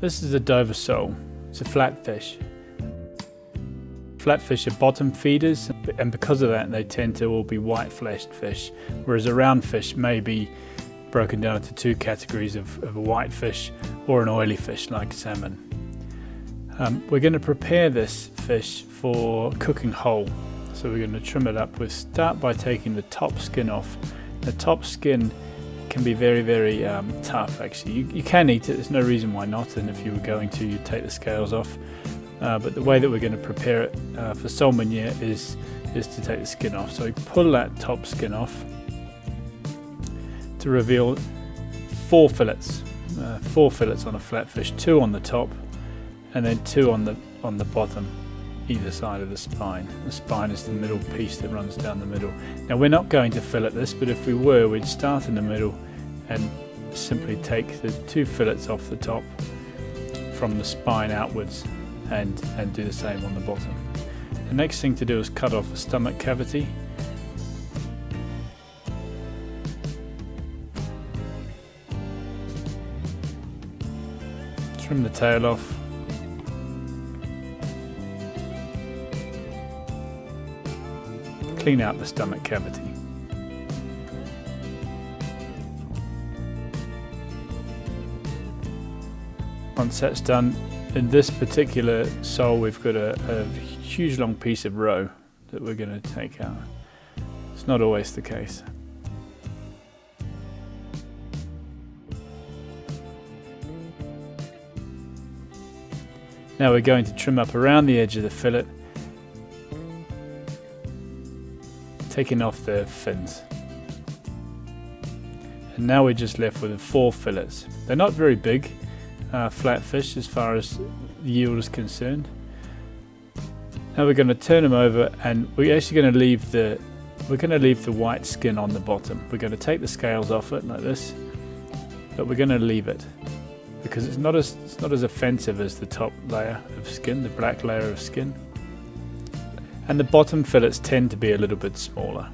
This is a Dover sole. It's a flatfish. Flatfish are bottom feeders, and because of that they tend to all be white-fleshed fish, whereas a round fish may be broken down into two categories of a white fish or an oily fish like salmon. We're going to prepare this fish for cooking whole, so we're going to trim it up. We'll start by taking the top skin off. The top skin can be very, very tough actually. You can eat it, there's no reason why not, and if you were going to, you'd take the scales off. But the way that we're going to prepare it for sole meunier is to take the skin off. So we pull that top skin off to reveal 4 fillets. 4 fillets on a flatfish, 2 on the top and then 2 on the bottom, either side of the spine. The spine is the middle piece that runs down the middle. Now we're not going to fillet this, but if we were, we'd start in the middle and simply take the 2 fillets off the top from the spine outwards and do the same on the bottom. The next thing to do is cut off the stomach cavity. Trim the tail off. Clean out the stomach cavity. Once that's done, in this particular sole we've got a huge long piece of roe that we're going to take out. It's not always the case. Now we're going to trim up around the edge of the fillet, taking off the fins. And now we're just left with 4 fillets. They're not very big flatfish as far as the yield is concerned. Now we're going to turn them over, and we're actually going to leave the white skin on the bottom. We're going to take the scales off it like this, but we're going to leave it because it's not as offensive as the top layer of skin, the black layer of skin. And the bottom fillets tend to be a little bit smaller.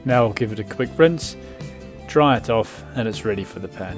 Now I'll give it a quick rinse, dry it off, and it's ready for the pan.